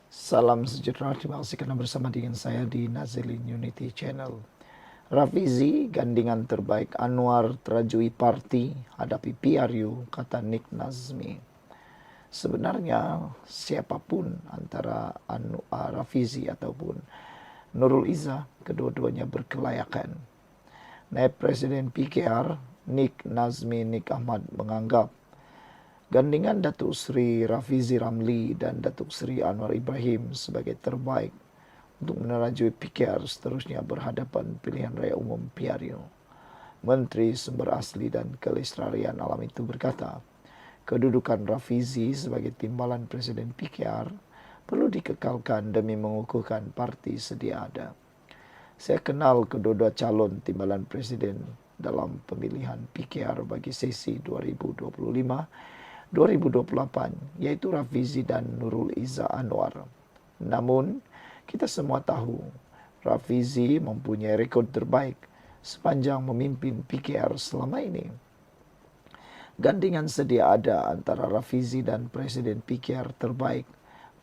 Salam sejahtera, terima kasih karena bersama dengan saya di Nazilin Unity Channel. Rafizi, gandingan terbaik Anwar Trajui Party hadapi PRU, kata Nick Nazmi. Sebenarnya siapapun antara Rafizi ataupun Nurul Izzah, kedua-duanya berkelayakan. Naib Presiden PKR, Nick Nazmi Nick Ahmad menganggap gandingan Datuk Seri Rafizi Ramli dan Datuk Seri Anwar Ibrahim sebagai terbaik untuk menerajui PKR seterusnya berhadapan pilihan raya umum PRU. Menteri Sumber Asli dan Kelestarian Alam itu berkata, kedudukan Rafizi sebagai timbalan Presiden PKR perlu dikekalkan demi mengukuhkan parti sedia ada. Saya kenal kedua-dua calon timbalan Presiden dalam pemilihan PKR bagi sesi 2025-2028, yaitu Rafizi dan Nurul Izzah Anwar. Namun, kita semua tahu Rafizi mempunyai rekod terbaik sepanjang memimpin PKR selama ini. Gandingan sedia ada antara Rafizi dan Presiden PKR terbaik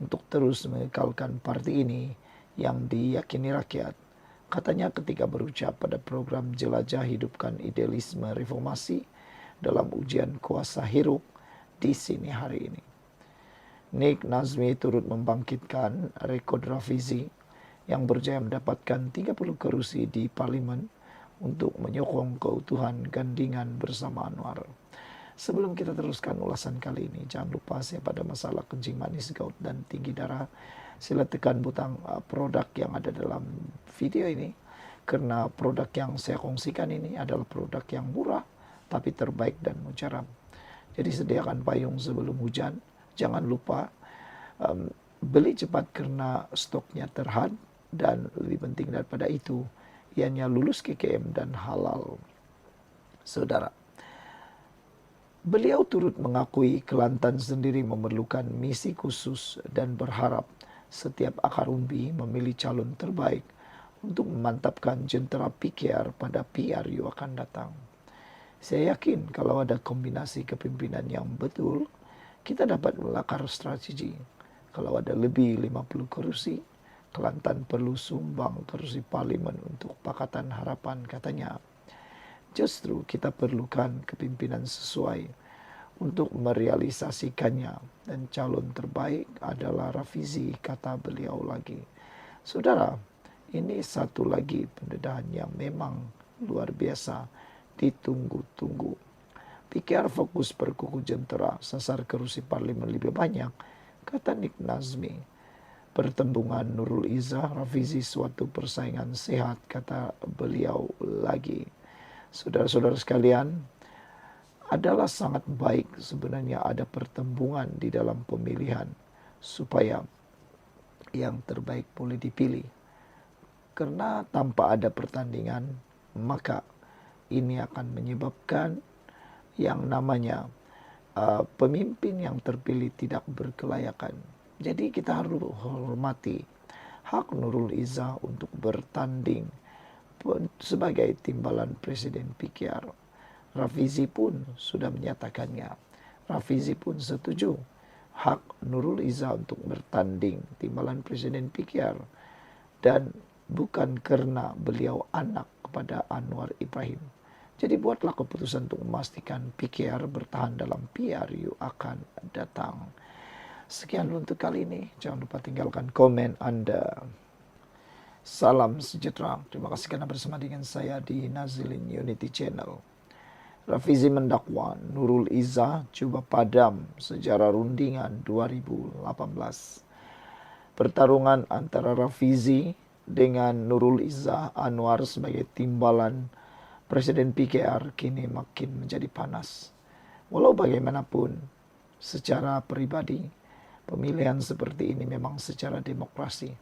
untuk terus mengekalkan parti ini yang diyakini rakyat. Katanya ketika berucap pada program Jelajah Hidupkan Idealisme Reformasi dalam ujian kuasa hiruk di sini hari ini. Nick Nazmi turut membangkitkan rekod Rafizi yang berjaya mendapatkan 30 kerusi di parlimen untuk menyokong keutuhan gandingan bersama Anwar. Sebelum kita teruskan ulasan kali ini, jangan lupa saya pada masalah kencing manis, gout, dan tinggi darah, sila tekan butang produk yang ada dalam video ini. Karena produk yang saya kongsikan ini adalah produk yang murah, tapi terbaik dan mujarab. Jadi sediakan payung sebelum hujan. Jangan lupa beli cepat karena stoknya terhad. Dan lebih penting daripada itu, ianya lulus KKM dan halal. Saudara, beliau turut mengakui Kelantan sendiri memerlukan misi khusus dan berharap setiap akar umbi memilih calon terbaik untuk memantapkan jentera PKR pada PRU akan datang. Saya yakin kalau ada kombinasi kepimpinan yang betul, kita dapat melakar strategi. Kalau ada lebih 50 kursi, Kelantan perlu sumbang kursi parlimen untuk Pakatan Harapan, katanya. Justru kita perlukan kepimpinan sesuai untuk merealisasikannya, dan calon terbaik adalah Rafizi, kata beliau lagi. Saudara, ini satu lagi pendedahan yang memang luar biasa ditunggu-tunggu. PKR fokus perkukuh jentera, sasar kerusi parlimen lebih banyak, kata Nick Nazmi. Pertembungan Nurul Izzah Rafizi suatu persaingan sehat, kata beliau lagi. Saudara-saudara sekalian, adalah sangat baik sebenarnya ada pertembungan di dalam pemilihan supaya yang terbaik boleh dipilih. Karena tanpa ada pertandingan, maka ini akan menyebabkan yang namanya pemimpin yang terpilih tidak berkelayakan. Jadi kita harus hormati hak Nurul Izzah untuk bertanding sebagai timbalan Presiden PKR. Rafizi pun sudah menyatakannya. Rafizi pun setuju hak Nurul Izzah untuk bertanding timbalan Presiden PKR. Dan bukan karena beliau anak kepada Anwar Ibrahim. Jadi buatlah keputusan untuk memastikan PKR bertahan dalam PRU akan datang. Sekian untuk kali ini. Jangan lupa tinggalkan komen Anda. Salam sejahtera. Terima kasih karena bersama dengan saya di Nazilin Unity Channel. Rafizi mendakwa Nurul Izzah coba padam sejarah rundingan 2018. Pertarungan antara Rafizi dengan Nurul Izzah Anwar sebagai timbalan Presiden PKR kini makin menjadi panas. Walau bagaimanapun, secara pribadi, pemilihan seperti ini memang secara demokrasi.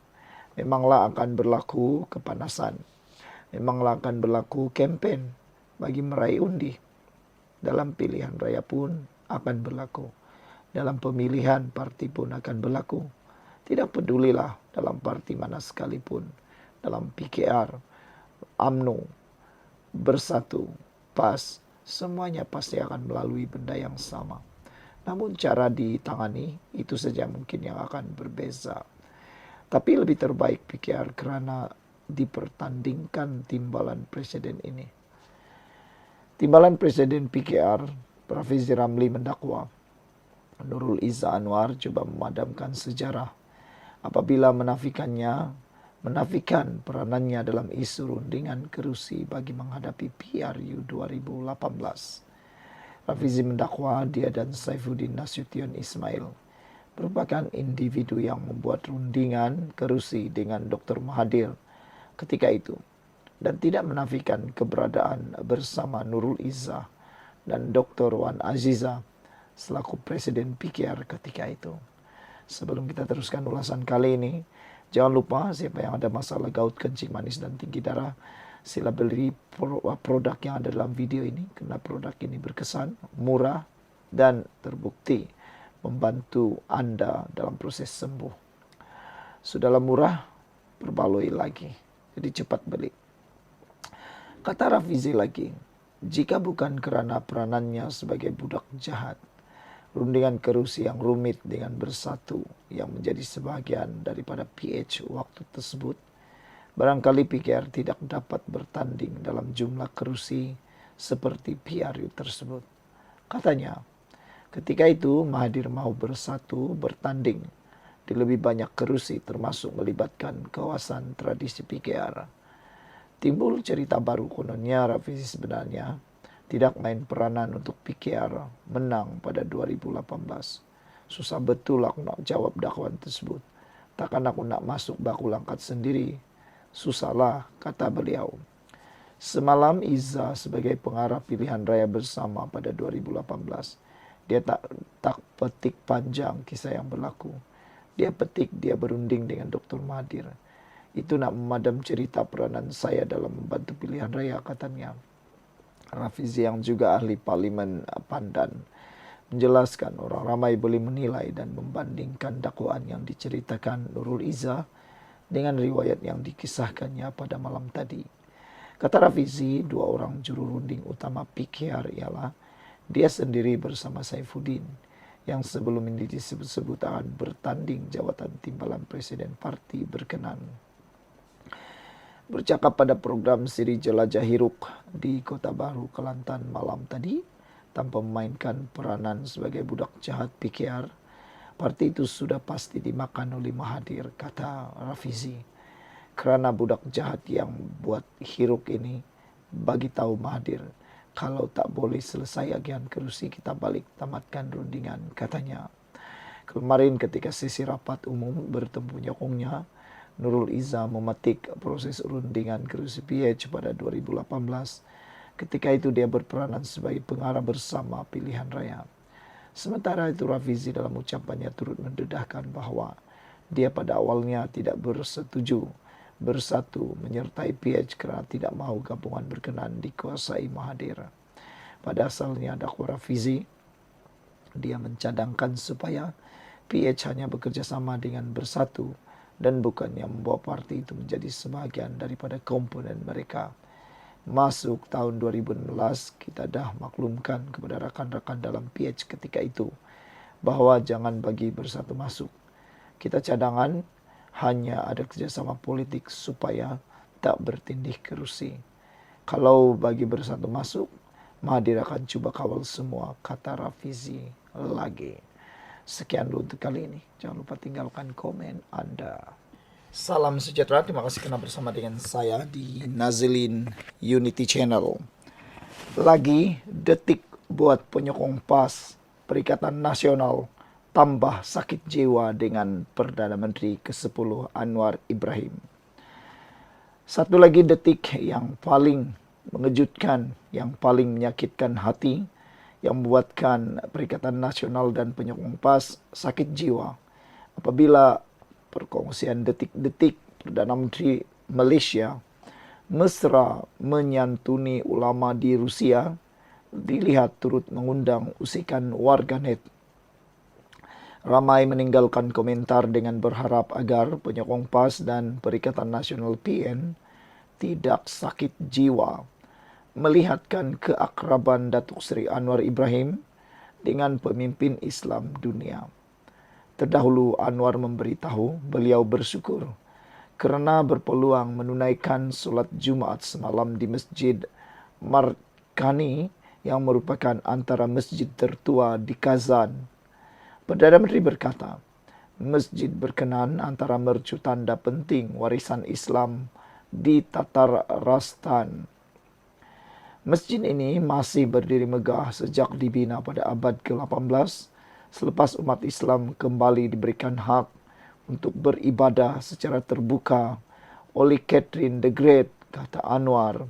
Memanglah akan berlaku kepanasan. Memanglah akan berlaku kempen bagi meraih undi. Dalam pilihan raya pun akan berlaku. Dalam pemilihan parti pun akan berlaku. Tidak pedulilah dalam parti mana sekalipun. Dalam PKR, UMNO, Bersatu, PAS, semuanya pasti akan melalui benda yang sama. Namun cara ditangani itu saja mungkin yang akan berbeza. Tapi lebih terbaik PKR kerana dipertandingkan timbalan presiden ini. Timbalan Presiden PKR, Rafizi Ramli mendakwa Nurul Izzah Anwar cuba memadamkan sejarah apabila menafikan peranannya dalam isu rundingan kerusi bagi menghadapi PRU 2018. Rafizi mendakwa dia dan Saifuddin Nasution Ismail merupakan individu yang membuat rundingan kerusi dengan Dr. Mahathir ketika itu dan tidak menafikan keberadaan bersama Nurul Izzah dan Dr. Wan Aziza selaku Presiden PKR ketika itu. Sebelum kita teruskan ulasan kali ini, jangan lupa siapa yang ada masalah gout, kencing manis, dan tinggi darah, sila beli produk yang ada dalam video ini, karena produk ini berkesan, murah, dan terbukti membantu Anda dalam proses sembuh. Sudahlah murah, perbaloi lagi. Jadi cepat beli. Kata Rafizi lagi, jika bukan kerana peranannya sebagai budak jahat, rundingan kerusi yang rumit dengan bersatu yang menjadi sebahagian daripada PH waktu tersebut, barangkali PKR tidak dapat bertanding dalam jumlah kerusi seperti PRU tersebut. Katanya, ketika itu Mahathir mau bersatu bertanding di lebih banyak kerusi termasuk melibatkan kawasan tradisi PKR. Timbul cerita baru kononnya Rafizi sebenarnya tidak main peranan untuk PKR menang pada 2018. Susah betul aku nak jawab dakwaan tersebut. Takkan aku nak masuk baku langkat sendiri. Susahlah, kata beliau. Semalam Izzah sebagai pengarah pilihan raya bersama pada 2018. Dia tak petik panjang kisah yang berlaku. Dia petik dia berunding dengan Dr. Mahathir. Itu nak memadam cerita peranan saya dalam membantu pilihan raya, katanya. Rafizi yang juga ahli parlimen Pandan menjelaskan orang ramai boleh menilai dan membandingkan dakwaan yang diceritakan Nurul Izzah dengan riwayat yang dikisahkannya pada malam tadi. Kata Rafizi, dua orang juru runding utama PKR ialah dia sendiri bersama Saifuddin yang sebelum ini disebut-sebut akan bertanding jawatan timbalan Presiden Parti berkenan. Bercakap pada program siri Jelajah Hiruk di Kota Baru, Kelantan malam tadi, tanpa memainkan peranan sebagai budak jahat PKR, parti itu sudah pasti dimakan oleh Mahathir, kata Rafizi. Kerana budak jahat yang buat Hiruk ini bagi tahu Mahathir, kalau tak boleh selesai agian kerusi kita balik tamatkan rundingan, katanya. Kemarin ketika sesi rapat umum bertemu nyokongnya, Nurul Izzah memetik proses rundingan kerusi PH pada 2018. Ketika itu dia berperanan sebagai pengarah bersama pilihan raya. Sementara itu Rafizi dalam ucapannya turut mendedahkan bahawa dia pada awalnya tidak bersatu menyertai PH kerana tidak mahu gabungan berkenan dikuasai Mahathir. Pada asalnya dakwa Rafizi, dia mencadangkan supaya PH hanya bekerjasama dengan bersatu dan bukannya membawa parti itu menjadi sebahagian daripada komponen mereka. Masuk tahun 2016, kita dah maklumkan kepada rakan-rakan dalam PH ketika itu bahawa jangan bagi bersatu masuk. Kita cadangan hanya ada kerjasama politik supaya tak bertindih kerusi. Kalau bagi bersatu masuk, Mahathir akan cuba kawal semua, kata Rafizi lagi. Sekian dulu untuk kali ini. Jangan lupa tinggalkan komen Anda. Salam sejahtera. Terima kasih kerana bersama dengan saya di Nazilin Unity Channel. Lagi detik buat penyokong PAS Perikatan Nasional tambah sakit jiwa dengan Perdana Menteri ke-10 Anwar Ibrahim. Satu lagi detik yang paling mengejutkan, yang paling menyakitkan hati, yang membuatkan Perikatan Nasional dan penyokong PAS sakit jiwa apabila perkongsian detik-detik Perdana Menteri Malaysia mesra menyantuni ulama di Rusia dilihat turut mengundang usikan warganet. Ramai meninggalkan komentar dengan berharap agar penyokong PAS dan Perikatan Nasional PN tidak sakit jiwa melihatkan keakraban Datuk Seri Anwar Ibrahim dengan pemimpin Islam dunia. Terdahulu Anwar memberitahu beliau bersyukur kerana berpeluang menunaikan solat Jumaat semalam di Masjid Markani yang merupakan antara masjid tertua di Kazan. Perdana Menteri berkata, masjid berkenan antara mercu tanda penting warisan Islam di Tatarastan. Masjid ini masih berdiri megah sejak dibina pada abad ke-18 selepas umat Islam kembali diberikan hak untuk beribadah secara terbuka oleh Catherine the Great, kata Anwar.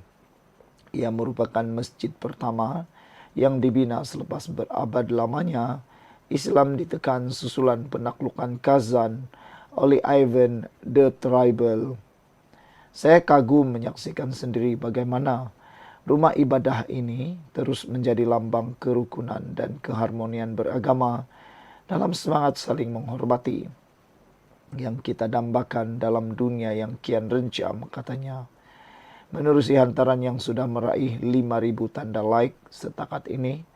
Ia merupakan masjid pertama yang dibina selepas berabad lamanya Islam ditekan susulan penaklukan Kazan oleh Ivan the Terrible. Saya kagum menyaksikan sendiri bagaimana rumah ibadah ini terus menjadi lambang kerukunan dan keharmonian beragama dalam semangat saling menghormati yang kita dambakan dalam dunia yang kian rencam, katanya. Menerusi hantaran yang sudah meraih 5.000 tanda like setakat ini,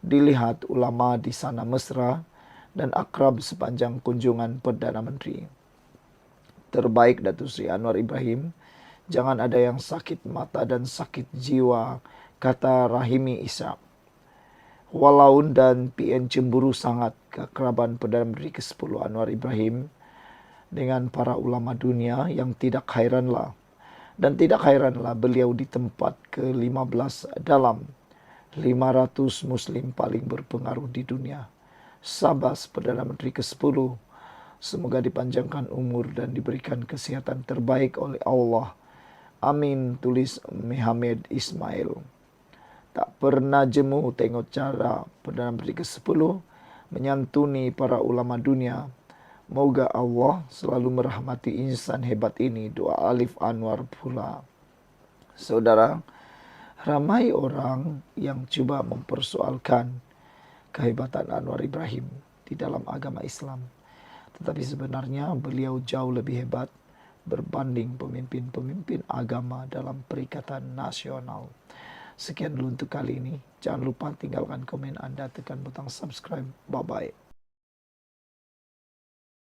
dilihat ulama di sana mesra dan akrab sepanjang kunjungan Perdana Menteri. Terbaik Datuk Seri Anwar Ibrahim, jangan ada yang sakit mata dan sakit jiwa, kata Rahimi Ishak. Walaun dan PN cemburu sangat keakraban Perdana Menteri ke-10 Anwar Ibrahim dengan para ulama dunia yang tidak hairanlah beliau di tempat ke-15 dalam 500 Muslim paling berpengaruh di dunia. Sabas Perdana Menteri ke-10, semoga dipanjangkan umur dan diberikan kesihatan terbaik oleh Allah. Amin, tulis Muhammad Ismail. Tak pernah jemu tengok cara Perdana Menteri ke-10 menyantuni para ulama dunia. Moga Allah selalu merahmati insan hebat ini. Doa Alif Anwar pula. Saudara, ramai orang yang cuba mempersoalkan kehebatan Anwar Ibrahim di dalam agama Islam. Tetapi sebenarnya beliau jauh lebih hebat berbanding pemimpin-pemimpin agama dalam Perikatan Nasional. Sekian dulu untuk kali ini. Jangan lupa tinggalkan komen Anda, tekan butang subscribe. Bye-bye.